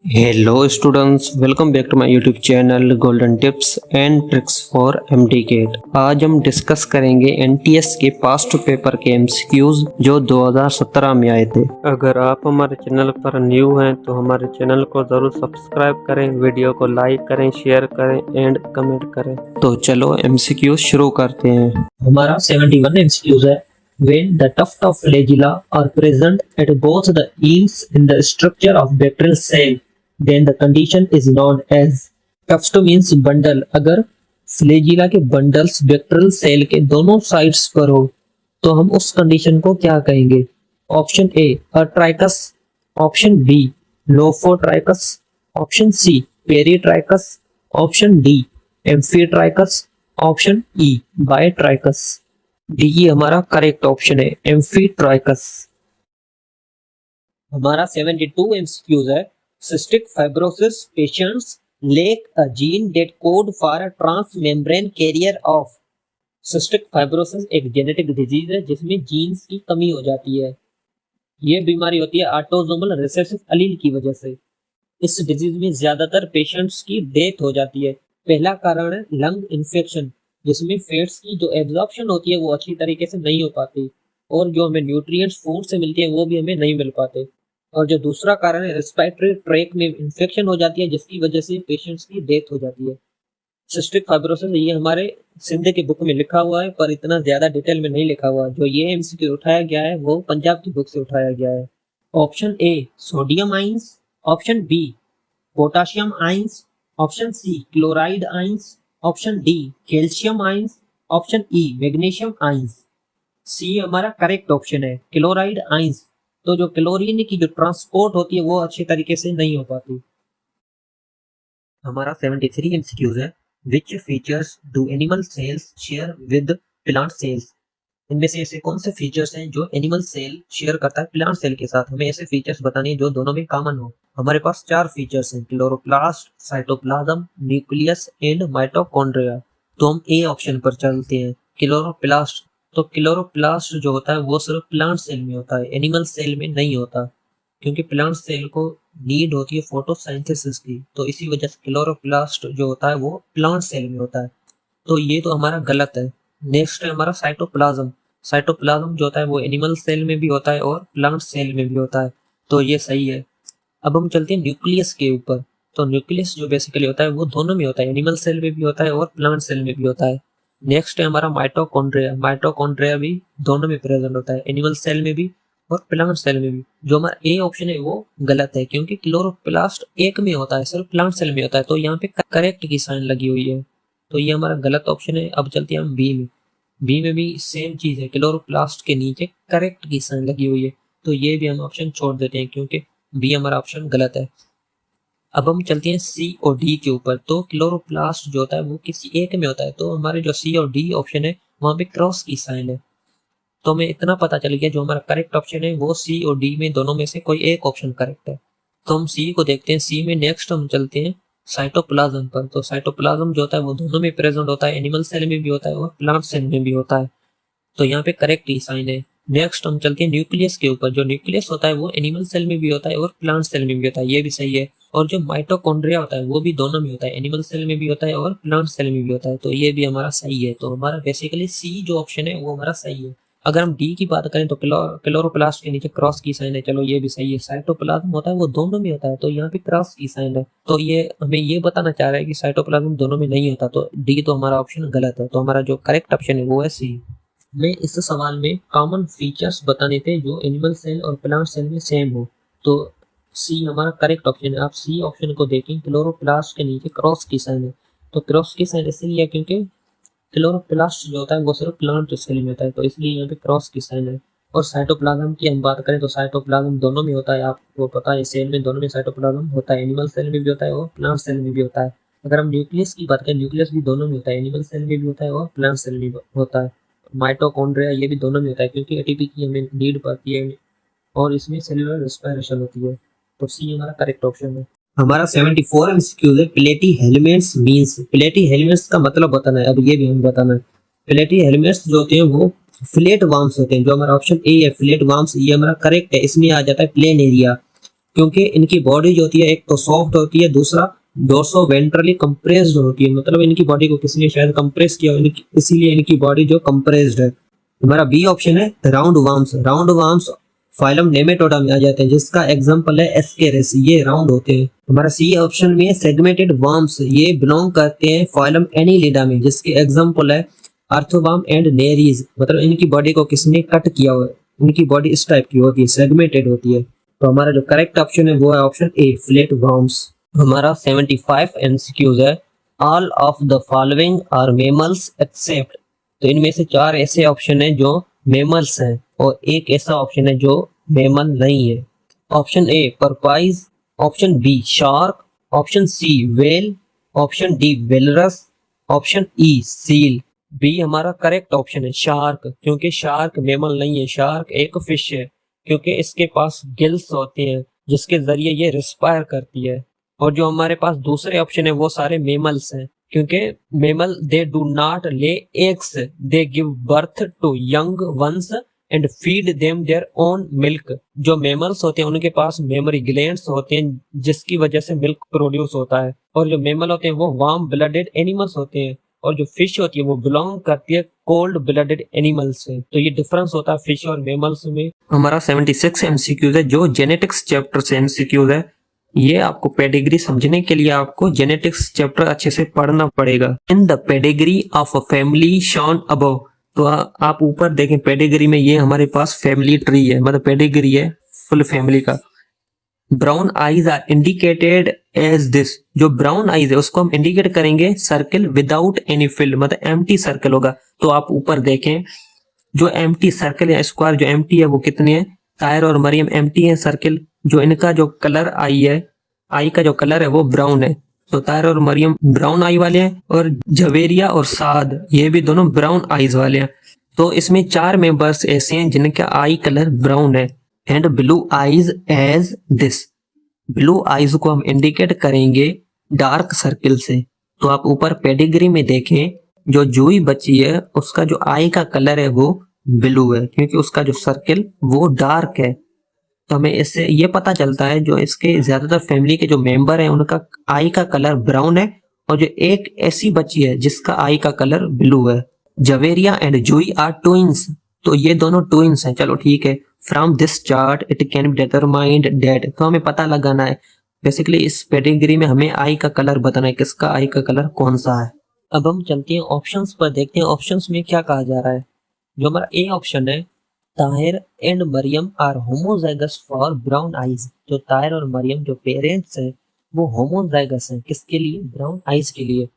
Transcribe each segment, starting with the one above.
Hello students, welcome back to my YouTube channel golden tips and tricks for एमटीकेट। आज हम discuss करेंगे NTS के पास्ट पेपर के एमसीक्यूज जो 2017 में आए थे। अगर आप हमारे चैनल पर न्यू हैं तो हमारे चैनल को जरूर सब्सक्राइब करें, वीडियो को लाइक करें, शेयर करें एंड कमेंट करें। तो चलो एमसीक्यूज शुरू करते हैं। हमारा 71 एमसीक्यूज है। When the tuft of flagella are present at both the ends in the structure of bacterial cell, then the condition is known as tuft means bundle। अगर फ्लैजिला के बंडल्स बैक्टीरियल सेल के दोनों sides पर हो तो हम उस condition को क्या कहेंगे? Option A atrichous, option B lophotrichous, option C peritrichous, option D amphitrichous, option E bitrichous. D हमारा करेक्ट ऑप्शन है, एम्फीट्राइकस। हमारा 72 एमसीक्यूज है। Cystic fibrosis patients lack a gene that code for a transmembrane carrier of। Cystic fibrosis एक genetic disease है जिसमें jeans की कमी हो जाती है। ये बीमारी होती है ऑटोसोमल रिसेसिव एलील की वजह से। इस डिजीज में ज्यादातर पेशेंट्स की डेथ हो जाती है। पहला कारण है लंग इन्फेक्शन, जिसमें फैट्स की जो एब्जॉर्प्शन होती है वो अच्छी तरीके से नहीं हो पाती और जो हमें न्यूट्रिएंट्स फूड से मिलती है वो भी हमें नहीं मिल पाते। और जो दूसरा कारण है रेस्पिरेटरी ट्रैक में इन्फेक्शन हो जाती है जिसकी वजह से पेशेंट्स की डेथ हो जाती है। सिस्टिक फाइब्रोसिस ये हमारे सिंध की बुक में लिखा हुआ है पर इतना ज्यादा डिटेल में नहीं लिखा हुआ। जो ये एमसीक्यू उठाया गया है वो पंजाब की बुक से उठाया गया है। Option A sodium ions, option B potassium ions, option C chloride ions, option D calcium ions, option E magnesium ions. C हमारा करेक्ट ऑप्शन है, क्लोराइड आइंस। तो जो क्लोरीन की जो ट्रांसपोर्ट होती है वो अच्छे तरीके से नहीं हो पाती। हमारा 73 एमसीक्यूज है। Which features do animal cells share with plant cells. इनमें से ऐसे कौन से फीचर्स हैं जो एनिमल सेल शेयर करता है प्लांट सेल के साथ? हमें ऐसे फीचर्स बताने हैं जो दोनों में कॉमन हो। हमारे पास 4 फीचर्स हैं, chloroplast, cytoplasm, nucleus and mitochondria. तो हम ए ऑप्शन पर चलते हैं, क्लोरोप्लास्ट। तो क्लोरोप्लास्ट जो होता है वो सिर्फ प्लांट सेल में होता है, एनिमल सेल में नहीं होता, क्योंकि प्लांट सेल को नीड होती है फोटोसिंथेसिस की। तो इसी वजह से क्लोरोप्लास्ट जो होता है वो प्लांट सेल में होता है। तो ये तो हमारा गलत है। नेक्स्ट है हमारा साइटोप्लाज्म। साइटोप्लाज्म जो होता है वो एनिमल सेल में भी होता है और प्लांट सेल में भी होता है, तो ये सही है। अब हम चलते हैं न्यूक्लियस के ऊपर। तो न्यूक्लियस जो बेसिकली होता है वो दोनों में होता है, एनिमल सेल में भी होता है और प्लांट सेल में भी होता है। नेक्स्ट है हमारा माइटोकॉन्ड्रिया। माइटोकॉन्ड्रिया भी दोनों में प्रेजेंट होता है, एनिमल सेल में भी और प्लांट सेल में भी। जो हमारा ए ऑप्शन है वो गलत है, क्योंकि क्लोरोप्लास्ट एक में होता है, सिर्फ प्लांट सेल में होता है। तो यहाँ पे करेक्ट की साइन लगी हुई है, तो ये हमारा गलत ऑप्शन है। अब चलते हैं हम बी में। बी में भी सेम चीज है, क्लोरोप्लास्ट के नीचे करेक्ट की साइन लगी हुई है, तो ये भी हम ऑप्शन छोड़ देते हैं क्योंकि बी हमारा ऑप्शन गलत है। अब हम चलते हैं सी और डी के ऊपर। तो क्लोरोप्लास्ट जो होता है वो किसी एक में होता है, तो हमारे जो सी और डी ऑप्शन है वहां पे क्रॉस की साइन है। तो हमें इतना पता चल गया जो हमारा करेक्ट ऑप्शन है वो सी और डी में दोनों में से कोई एक ऑप्शन करेक्ट है। तो हम सी को देखते हैं। सी में नेक्स्ट हम चलते हैं साइटोप्लाज्म पर। तो साइटोप्लाज्म जो होता है वो दोनों में प्रेजेंट होता है, एनिमल सेल में भी होता है और प्लांट सेल में भी होता है, तो यहाँ पे करेक्ट ही साइन है। नेक्स्ट हम चलते हैं न्यूक्लियस के ऊपर। जो न्यूक्लियस होता है वो एनिमल सेल में भी होता है और प्लांट सेल में भी होता है, ये भी सही है। और जो माइटोकॉन्ड्रिया होता है वो भी दोनों में होता है, एनिमल सेल में भी होता है और प्लांट सेल में भी होता है, तो ये भी हमारा सही है। तो हमारा बेसिकली सी जो ऑप्शन है वो हमारा सही है। अगर हम डी की बात करें तो क्लोरोप्लास्ट के नीचे क्रॉस की साइन है, चलो ये भी सही है। साइटोप्लाज्म होता है वो दोनों में होता है, तो यहाँ पे क्रॉस की साइन है, तो ये हमें ये बताना चाह रहा है कि साइटोप्लाज्म दोनों में नहीं होता, तो डी तो हमारा ऑप्शन गलत है। तो हमारा जो करेक्ट ऑप्शन है वो है सी। में इस सवाल में कॉमन फीचर्स बताने थे जो एनिमल सेल और प्लांट सेल में सेम हो, तो सी हमारा करेक्ट ऑप्शन है। आप सी ऑप्शन को देखें, क्लोरोप्लास्ट के नीचे क्रॉस की साइन है, तो क्रॉस की साइन इसलिए है क्योंकि क्लोरोप्लास्ट जो होता है वो सिर्फ प्लांट सेल में होता है, तो इसलिए यहाँ पे क्रॉस की साइन है। और साइटोप्लाज्म की हम बात करें तो साइटोप्लाज्म दोनों में होता है, आपको पता है सेल में दोनों में साइटोप्लाज्म होता है, एनिमल सेल में भी होता है और प्लांट सेल में भी होता है। अगर हम न्यूक्लियस की बात करें, न्यूक्लियस भी दोनों में होता है, एनिमल सेल में भी होता है और प्लांट सेल में भी होता है। माइटोकॉन्ड्रिया ये भी दोनों में होता है, क्योंकि एटीपी की हमें नीड पड़ती है और इसमें सेलुलर रेस्पिरेशन होती है, तो सी हमारा करेक्ट ऑप्शन है। हमारा 74 एमसीक्यू है। प्लेटी हेलमेट्स मींस। प्लेटी हेलमेट्स का मतलब बताना है, अब ये भी हमें बताना है। प्लेटी हेलमेट्स जो होते हैं वो फ्लैट वार्म्स होते हैं, जो हमारा ऑप्शन ए है फ्लैट वार्म्स, ये हमारा करेक्ट है। इसमें आ जाता है प्लेन एरिया। क्योंकि इनकी बॉडी जो होती है एक तो सॉफ्ट होती है, दूसरा डोर्सो वेंट्रली कंप्रेस्ड होती है, मतलब इनकी बॉडी को किसी ने शायद कंप्रेस किया इसीलिए इनकी बॉडी जो कंप्रेस्ड है। हमारा बी ऑप्शन है round warms. Round warms phylum Nematoda में आ जाते हैं, जिसका एग्जांपल है एस्केरिस, ये राउंड होते हैं। हमारा सी ऑप्शन में सेगमेंटेड वर्म्स, ये बिलोंग करते हैं फाइलम एनीलिडा में, जिसके एग्जांपल है अर्थोवर्म एंड नेरीज, मतलब इनकी बॉडी को किसने कट किया हुआ है, इनकी बॉडी इस टाइप की होती है, सेगमेंटेड होती है। तो हमारा जो करेक्ट ऑप्शन है वो है ऑप्शन ए, फ्लैट वर्म्स। हमारा 75 एमसीक्यूज है। All of the following are mammals except, तो इनमें से 4 ऐसे ऑप्शन है जो मेमल्स हैं और एक ऐसा ऑप्शन है जो मेमल नहीं है। Option A porpoise, option B shark, option C whale, option D walrus, option E seal. B हमारा करेक्ट ऑप्शन है शार्क, क्योंकि शार्क मेमल नहीं है, शार्क एक फिश है, क्योंकि इसके पास गिल्स होते हैं जिसके जरिए ये रिस्पायर करती है। और जो हमारे पास दूसरे ऑप्शन है वो सारे मेमल्स हैं, क्योंकि mammal they do not lay eggs, they give birth to young ones and feed them their own milk. जो मेमल्स होते हैं उनके पास मेमोरी ग्लैंड्स होते हैं जिसकी वजह से मिल्क प्रोड्यूस होता है, और जो मेमल होते हैं वो वार्म ब्लडेड एनिमल्स होते हैं, और जो फिश होती है वो बिलोंग करती है कोल्ड ब्लडेड एनिमल्स से। तो ये डिफरेंस होता है फिश और मेमल्स में। हमारा 76 एमसीक्यूज है जो जेनेटिक्स चैप्टर से एमसीक्यूज है। ये आपको पेडिग्री समझने के लिए आपको जेनेटिक्स चैप्टर अच्छे से पढ़ना पड़ेगा। In the pedigree of a family shown above, तो आप ऊपर देखें पेडिग्री में ये हमारे पास फैमिली ट्री है, मतलब पेडिग्री है फुल फैमिली का। Brown eyes are indicated as this, जो ब्राउन आईज है उसको हम इंडिकेट करेंगे सर्कल विदाउट एनी फिल, मतलब एम्प्टी सर्कल होगा। तो आप ऊपर देखें जो एम्प्टी सर्कल है, स्क्वायर जो एम्प्टी है वो कितने हैं, ताहिर और मरियम एम्प्टी है सर्कल, जो इनका जो कलर आई है, आई का जो कलर है वो ब्राउन है, तो ताहिर और मरियम ब्राउन आई वाले हैं, और जवेरिया और साद ये भी दोनों ब्राउन आईज वाले हैं। तो इसमें 4 मेंबर्स ऐसे हैं जिनका आई कलर ब्राउन है। And blue eyes as this, blue eyes को हम इंडिकेट करेंगे डार्क सर्किल से। तो आप ऊपर पेडिग्री में देखें जो जूही बच्ची है उसका जो आई का कलर है वो ब्लू है, क्योंकि उसका जो सर्किल वो डार्क है। तो हमें इससे ये पता चलता है जो इसके ज्यादातर फैमिली के जो मेंबर हैं उनका आई का कलर ब्राउन है, और जो एक ऐसी बच्ची है जिसका आई का कलर ब्लू है। Javeria and Juhi are twins, तो ये दोनों ट्विंस हैं। चलो ठीक है, from this chart it can be determined that, तो हमें पता लगाना है बेसिकली इस पेडिग्री में हमें आई का कलर बताना है, किसका आई का कलर कौन सा है। अब हम चलते हैं ऑप्शंस पर, देखते हैं ऑप्शंस में क्या कहा जा रहा है। जो हमारा ए ऑप्शन है, Tahir and Mariam are homozygous for brown eyes, जो ताहिर और मरियम जो पेरेंट्स हैं वो होमोजाइगस हैं, किसके लिए, ब्राउन आईज के लिए।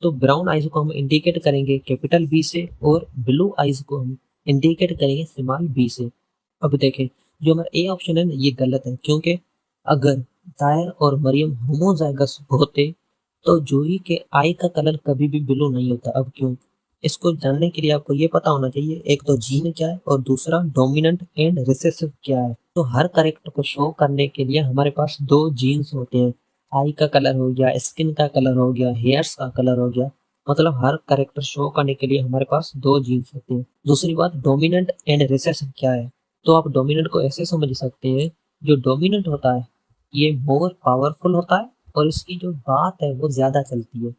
तो ब्राउन आईज को हम इंडिकेट करेंगे कैपिटल बी से, और ब्लू आईज को हम इंडिकेट करेंगे स्मॉल बी से। अब देखें जो हमारा ए ऑप्शन है ना ये गलत है, क्योंकि अगर ताहिर और मरियम होमोजाइगस होते तो जूही के आई का कलर कभी भी ब्लू नहीं होता। अब क्यों, इसको जानने के लिए आपको ये पता होना चाहिए एक तो जीन क्या है और दूसरा डोमिनेंट एंड रिसेसिव क्या है। तो हर कैरेक्टर को शो करने के लिए हमारे पास 2 जीन्स होते हैं, आई का कलर हो गया, स्किन का कलर हो गया, हेयर्स का कलर हो गया, मतलब हर कैरेक्टर शो करने के लिए हमारे पास 2 जीन्स होते हैं। दूसरी बात डोमिनेंट एंड रिसेसिव क्या है, तो आप डोमिनेंट को ऐसे समझ सकते हैं, जो डोमिनेंट होता है ये मोर पावरफुल होता है और इसकी जो बात है वो ज्यादा चलती है।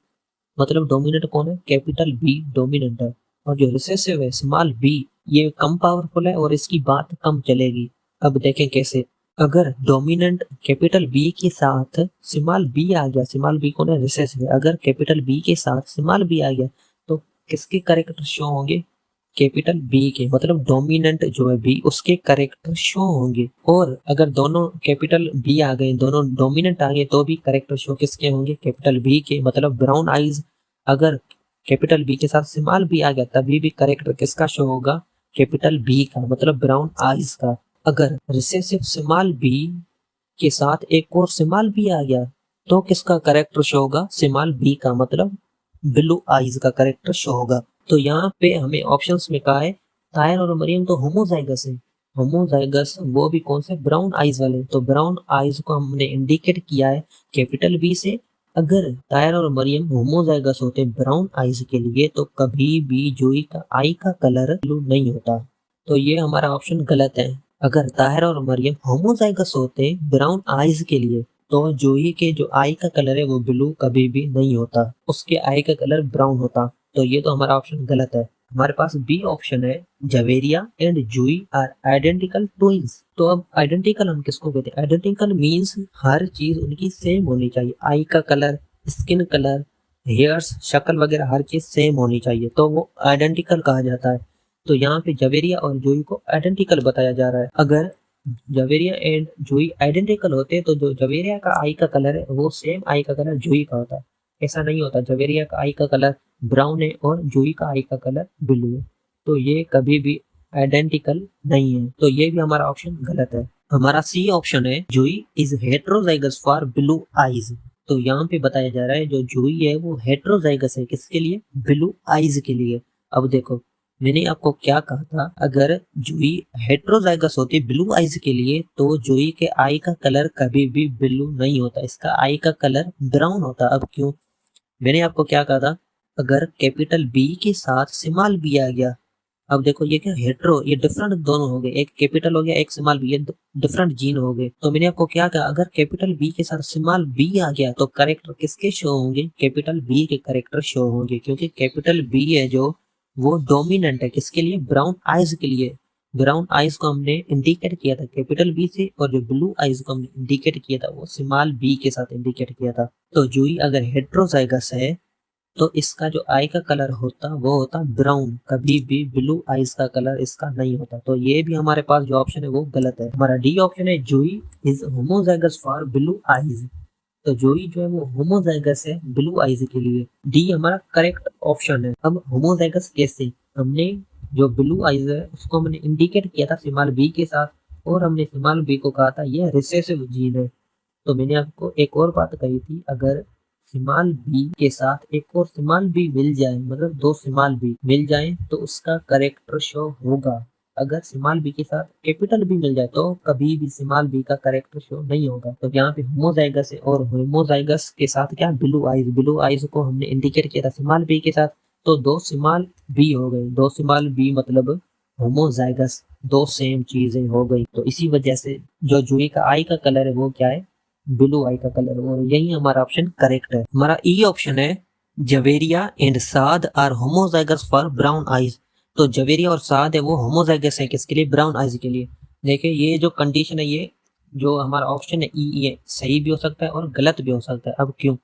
मतलब डोमिनेंट कौन है, कैपिटल बी डोमिनेंट है, और जो रिसेसिव है स्मॉल बी ये कम पावरफुल है और इसकी बात कम चलेगी। अब देखें कैसे, अगर डोमिनेंट कैपिटल बी के साथ स्मॉल बी आ गया, स्मॉल बी कौन है, रिसेसिव है, अगर कैपिटल बी के साथ स्मॉल बी आ गया तो किसके कैरेक्टर शो होंगे, कैपिटल बी के, मतलब डोमिनेंट जो है बी उसके कैरेक्टर शो होंगे। और अगर दोनों कैपिटल बी आ गए, दोनों डोमिनेंट आ गए तो भी कैरेक्टर शो किसके होंगे, कैपिटल बी के, मतलब ब्राउन आईज अगर कैपिटल बी के साथ स्मॉल बी आ गया तभी भी कैरेक्टर किसका शो होगा, कैपिटल बी का, मतलब ब्राउन आईज का। अगर रिसेसिव स्मॉल बी के साथ एक और स्मॉल बी आ गया तो किसका कैरेक्टर शो होगा, स्मॉल बी का, मतलब ब्लू आईज का कैरेक्टर शो होगा। तो यहाँ पे हमें ऑप्शंस में कहा है ताहिर और मरियम तो होमोजाइगस है, होमोजाइगस वो भी कौन से, ब्राउन आईज वाले। तो ब्राउन आईज को हमने इंडिकेट किया है कैपिटल बी से। अगर ताहिर और मरियम होमोजाइगस होते ब्राउन आईज के लिए तो कभी भी जूही का आई का कलर ब्लू नहीं होता। तो ये हमारा ऑप्शन गलत है। अगर ताहिर और मरियम होमोजाइगस होते ब्राउन आईज के लिए तो जूही के जो आई का कलर है वो ब्लू कभी भी नहीं होता, उसके आई का कलर ब्राउन होता। तो ये तो हमारा ऑप्शन गलत है। हमारे पास बी ऑप्शन है, Javeria and Juhi are identical twins. तो अब आइडेंटिकल हम किसको कहते हैं? आइडेंटिकल मीन्स हर चीज उनकी सेम होनी चाहिए, आई का कलर, स्किन कलर, हेयर्स, शक्ल वगैरह हर चीज सेम होनी चाहिए, तो वो आइडेंटिकल कहा जाता है। तो यहाँ पे जवेरिया और जूही को आइडेंटिकल बताया जा रहा है। अगर जवेरिया एंड जूही आइडेंटिकल होते तो जो जवेरिया का आई का कलर है वो सेम आई का कलर जूही का होता। ऐसा नहीं होता, जवेरिया का आई का कलर ब्राउन है और जूही का आई का कलर ब्लू है, तो ये कभी भी आइडेंटिकल नहीं है। तो ये भी हमारा ऑप्शन गलत है। हमारा सी ऑप्शन है, Juhi is heterozygous for blue eyes. तो यहाँ पे बताया जा रहा है जो जूही है वो हेट्रोजाइगस है, किसके लिए? ब्लू आईज के लिए। अब देखो मैंने आपको क्या कहा था, अगर जूही हेट्रोजाइगस होती ब्लू आईज के लिए तो जूही के आई का कलर कभी भी ब्लू नहीं होता, इसका आई का कलर ब्राउन होता। अब क्यों? मैंने आपको क्या कहा था, अगर कैपिटल बी के साथ स्मॉल बी आ गया, अब देखो ये क्या हेट्रो, ये डिफरेंट दोनों हो गए, एक कैपिटल हो गया एक स्मॉल बी, ये डिफरेंट जीन हो गए। तो मैंने आपको क्या कहा, अगर कैपिटल बी के साथ स्मॉल बी आ गया तो करेक्टर किसके शो होंगे? कैपिटल बी के करेक्टर शो होंगे, क्योंकि कैपिटल बी है जो वो डोमिनेंट है, किसके लिए? ब्राउन आइज के लिए। ब्राउन आइज को हमने इंडिकेट किया था कैपिटल बी से, और जो ब्लू आइज को हमने इंडिकेट किया था वो स्मॉल बी के साथ इंडिकेट किया था। तो जूही अगर हेट्रोजाइगस है तो इसका जो आई का कलर होता वो होता ब्राउन, कभी भी ब्लू आइज का कलर इसका नहीं होता। तो ये भी हमारे पास जो ऑप्शन है वो गलत है। हमारा डी ऑप्शन है, Juhi is homozygous for blue eyes. तो जूही जो है वो होमोजाइगस है ब्लू आइज के लिए। डी हमारा करेक्ट ऑप्शन है। अब होमोजाइगस कैसे? हमने जो ब्लू आइज है उसको हमने इंडिकेट किया था स्मॉल बी के साथ, और हमने स्मॉल बी को कहा था ये रिसेसिव जीन है। तो मैंने आपको एक और बात कही थी, अगर स्मॉल बी के साथ एक और स्मॉल बी मिल जाए, मतलब दो स्मॉल बी मिल जाए तो उसका करेक्टर शो होगा। अगर स्मॉल बी के साथ कैपिटल बी मिल जाए तो कभी भी स्मॉल बी का करेक्टर शो नहीं होगा। तो यहाँ पे होमोजाइगस है, और होमोजाइगस के साथ क्या? Blue eyes. ब्लू आइज को हमने इंडिकेट किया था स्मॉल बी के साथ, तो दो स्मॉल बी हो गई, दो स्मॉल बी मतलब होमोजाइगस, दो सेम चीजें हो गई। तो इसी वजह से जो जूही का आई का कलर है वो क्या है? ब्लू आई का कलर, और यही हमारा ऑप्शन करेक्ट है। हमारा ई ऑप्शन है, Javeria and Saad are homozygous for brown eyes. तो जवेरिया और साद है वो होमोजाइगस है, किसके लिए? ब्राउन आइज के लिए। देखिए ये जो कंडीशन है, ये जो हमारा ऑप्शन है ई, ये सही भी हो सकता है और गलत भी हो सकता है। अब क्यों?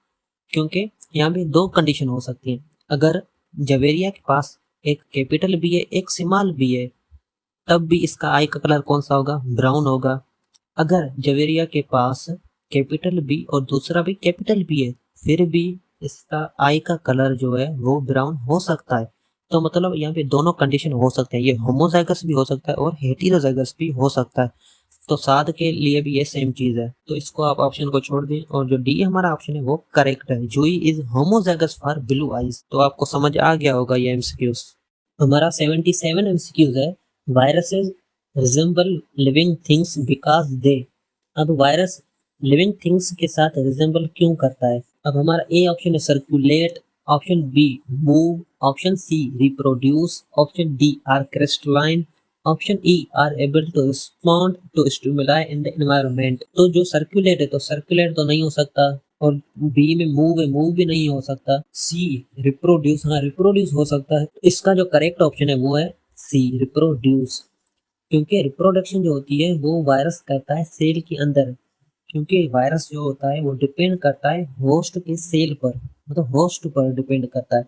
क्योंकि यहाँ पे दो कंडीशन हो सकती है। अगर जवेरिया के पास एक कैपिटल भी है एक स्मॉल भी है, तब भी इसका आई का कलर कौन सा होगा? ब्राउन होगा। अगर जवेरिया के पास कैपिटल बी और दूसरा भी कैपिटल बी है, फिर भी इसका आई का कलर जो है वो ब्राउन हो सकता है। तो मतलब यहाँ पे दोनों कंडीशन हो सकते हैं, ये होमोजाइगस भी हो सकता है और हेटेरोजाइगस भी हो सकता है। तो साद के लिए भी ये सेम चीज है, तो इसको आप ऑप्शन को छोड़ दें, और जो डी हमारा ऑप्शन है वो करेक्ट है, Juhi is homozygous for blue eyes. तो आपको समझ आ गया होगा ये एमसीक्यूज। हमारा 77 एमसीक्यूज है, viruses resemble living things because they. अब वायरस लिविंग थिंग्स के साथ रिजेंबल क्यों करता है? अब हमारा ए ऑप्शन है circulate, option B move, option C reproduce, option D are crystalline, option E are able to respond to stimuli in the environment. तो जो सर्कुलेट है तो सर्कुलेट तो नहीं हो सकता, और बी में मूव है, मूव भी नहीं हो सकता। सी रिप्रोड्यूस, हाँ रिप्रोड्यूस हो सकता है। इसका जो करेक्ट ऑप्शन है वो है सी रिप्रोड्यूस, क्योंकि रिप्रोडक्शन जो होती है वो वायरस करता है सेल के अंदर, क्योंकि वायरस जो होता है वो डिपेंड करता है होस्ट के सेल पर, मतलब होस्ट पर डिपेंड करता है।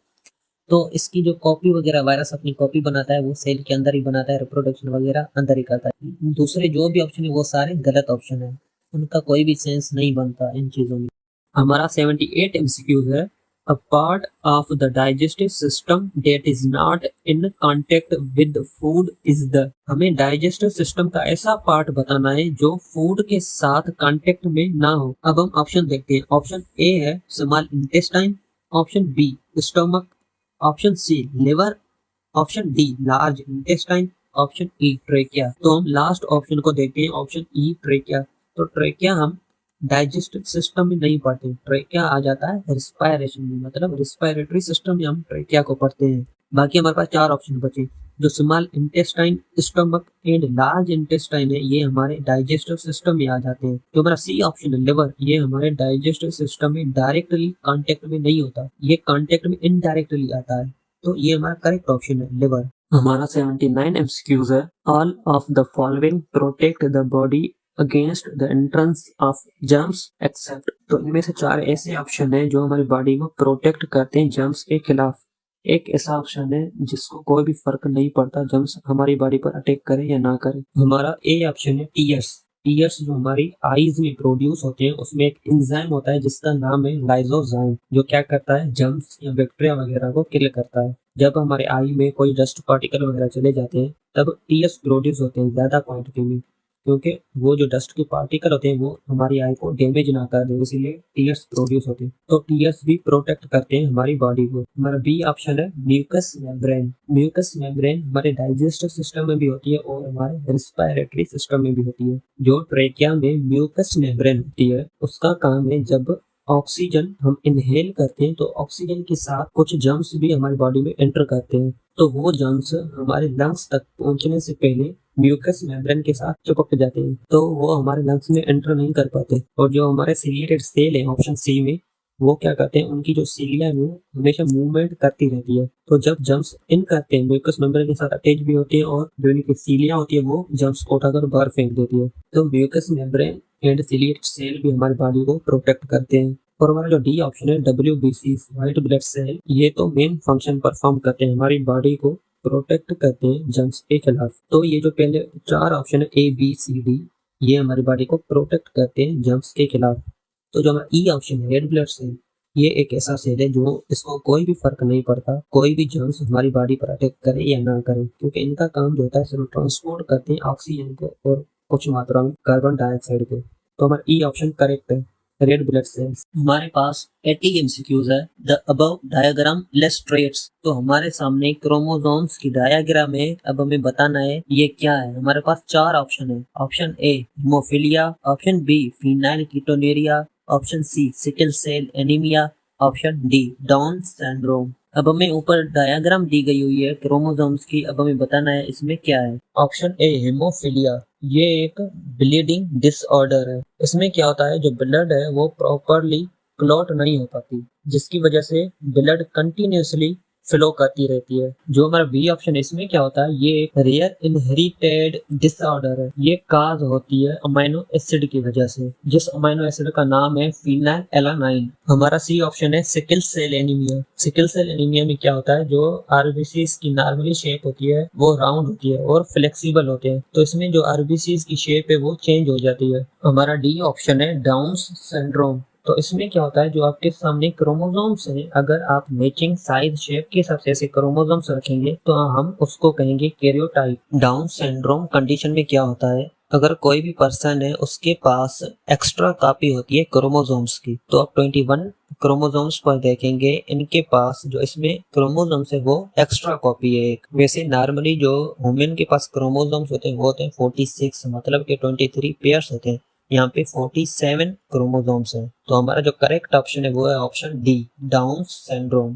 तो इसकी जो कॉपी वगैरह, वायरस अपनी कॉपी बनाता है वो सेल के अंदर ही बनाता है, रिप्रोडक्शन वगैरह अंदर ही करता है। दूसरे जो भी ऑप्शन है वो सारे गलत ऑप्शन है, उनका कोई भी सेंस नहीं बनता इन चीजों में। हमारा 78 एमसीक्यूज है, a part of the digestive system that is not in contact with food is the. हमें डाइजेस्टिव सिस्टम का ऐसा पार्ट बताना है जो फूड के साथ कांटेक्ट में ना हो। अब हम ऑप्शन देखते हैं। ऑप्शन ए है small intestine, option B stomach, option C liver, option D large intestine, option E trachea. तो हम लास्ट ऑप्शन को देखते हैं, ऑप्शन ई ट्रेकिया। तो ट्रेकिया हम डाइजेस्टिव सिस्टम में नहीं पढ़ते, ट्रेकिया आ जाता है रिस्पायरेशन में, मतलब रिस्पायरेटरी सिस्टम में हम ट्रेकिया को पढ़ते हैं। बाकी हमारे पास चार ऑप्शन बचे, जो small intestine, stomach and large intestine है, ये हमारे डाइजेस्टिव सिस्टम में आ जाते हैं। जो हमारा सी ऑप्शन है लिवर, ये हमारे डाइजेस्टिव सिस्टम में डायरेक्टली कांटेक्ट में नहीं होता, ये कांटेक्ट में इनडायरेक्टली आता है। तो ये हमारा करेक्ट ऑप्शन है लिवर। हमारा 79 एमसीक्यूज है। All of the following protect the body against the entrance of germs except. तो इनमें से 4 ऐसे ऑप्शन है जो हमारी बॉडी को प्रोटेक्ट करते हैं जर्म्स के खिलाफ। एक ऐसा ऑप्शन है जिसको कोई भी फर्क नहीं पड़ता जर्म्स हमारी बॉडी पर अटैक करे या ना करे। हमारा ए ऑप्शन है टीयर्स। टीयर्स जो हमारी आईज में प्रोड्यूस होते हैं, उसमें एक एंजाइम होता है जिसका नाम है लाइसोजाइम, जो क्या करता है जर्म्स या बैक्टीरिया वगैरह को किल करता है। जब हमारे आई में कोई डस्ट पार्टिकल वगैरह चले जाते हैं तब टीयर्स प्रोड्यूस होते हैं ज्यादा क्वांटिटी में, क्योंकि वो जो डस्ट के पार्टिकल होते हैं वो हमारी आई को डैमेज ना कर दे, इसीलिए टीयर्स प्रोड्यूस होते हैं। तो टीयर्स भी प्रोटेक्ट करते हैं हमारी बॉडी को। हमारा बी ऑप्शन है म्यूकस मेम्ब्रेन। म्यूकस मेम्ब्रेन हमारे डाइजेस्टिव सिस्टम में भी होती है और हमारे रेस्पिरेटरी सिस्टम में भी होती है। जो ट्रेकिया में म्यूकस मेम्ब्रेन होती है, उसका काम है जब ऑक्सीजन हम इनहेल करते हैं तो ऑक्सीजन के साथ कुछ जर्म्स भी हमारी बॉडी में एंटर करते हैं, तो वो जर्म्स हमारे लंग्स तक पहुंचने से पहले म्यूकस मेम्ब्रेन के साथ चिपक जाते हैं, तो वो हमारे लंग्स में एंटर नहीं कर पाते। और जो हमारे सिलिएटेड सेल है ऑप्शन सी में, वो क्या करते हैं, उनकी जो सीलिया है वो हमेशा मूवमेंट करती रहती है। तो जब जर्म्स इन करते हैं म्यूकस मेम्ब्रेन के साथ अटैच भी होती है और जो इनकी सीलिया होती है वो जर्म्स को उठाकर बाहर फेंक देती है। तो mucus membrane and ciliated cell भी हमारी बॉडी को प्रोटेक्ट करते हैं। और हमारा जो डी ऑप्शन है WBC व्हाइट ब्लड सेल, ये तो मेन फंक्शन परफॉर्म करते हैं, हमारी बॉडी को प्रोटेक्ट करते हैं जर्म्स के खिलाफ। तो ये जो पहले 4 ऑप्शन है ABCD, ये हमारी बॉडी को प्रोटेक्ट करते हैं जर्म्स के खिलाफ। तो जो हमारा ई ऑप्शन है रेड ब्लड सेल, ये एक ऐसा सेल है जो इसको कोई भी फर्क नहीं पड़ता कोई भी जर्म्स हमारी बॉडी पर अटैक करे या ना करे, क्योंकि इनका काम जो होता है सिर्फ ट्रांसपोर्ट करते हैं ऑक्सीजन को और कुछ मात्रा में कार्बन डाइऑक्साइड को। तो हमारा ई ऑप्शन करेक्ट है, रेड ब्लड सेल्स। हमारे पास 80 एमसीक्यूज है। The above diagram illustrates. तो हमारे सामने क्रोमोसोम्स की डायग्राम है, अब हमें बताना है ये क्या है। हमारे पास 4 ऑप्शन है। Option A haemophilia, option B phenyl ketonuria, option C sickle cell anaemia, option D Down syndrome. अब हमें ऊपर डायग्राम दी गई हुई है क्रोमोसोम्स की, अब हमें बताना है इसमें क्या है। ऑप्शन ए हीमोफीलिया, ये एक ब्लीडिंग डिसऑर्डर है। इसमें क्या होता है, जो ब्लड है वो प्रॉपरली क्लॉट नहीं हो पाती, जिसकी वजह से ब्लड कंटिन्यूसली फ्लो करती रहती है। जो हमारा बी ऑप्शन है, इसमें क्या होता है, ये एक रेयर इनहेरिटेड डिसऑर्डर है। ये काज होती है अमाइनो एसिड की वजह से, जिस अमाइनो एसिड का नाम है फिनाइलएलानाइन। हमारा सी ऑप्शन है sickle cell anaemia. Sickle cell anaemia में क्या होता है, जो आरबीसीज की नॉर्मली शेप होती है वो राउंड होती है और फ्लेक्सिबल होते हैं, तो इसमें जो आरबीसीज की शेप है वो चेंज हो जाती है। हमारा डी ऑप्शन है डाउन सिंड्रोम। तो इसमें क्या होता है, जो आपके सामने क्रोमोसोम्स हैं, अगर आप मैचिंग साइज शेप के हिसाब से ऐसे क्रोमोसोम्स रखेंगे तो हम उसको कहेंगे कैरियोटाइप। डाउन सिंड्रोम कंडीशन में क्या होता है, अगर कोई भी पर्सन है उसके पास एक्स्ट्रा कॉपी होती है क्रोमोसोम्स की, तो आप 21 क्रोमोसोम्स पर देखेंगे इनके पास जो इसमें क्रोमोसोम्स है वो एक्स्ट्रा कॉपी है एक। वैसे नॉर्मली जो वुमेन के पास क्रोमोसोम्स होते हैं वो होते हैं 46, मतलब कि 23 पेयर्स होते हैं। यहाँ पे 47 क्रोमोसोम्स हैं। तो हमारा जो करेक्ट ऑप्शन है वो है ऑप्शन डी डाउन सिंड्रोम।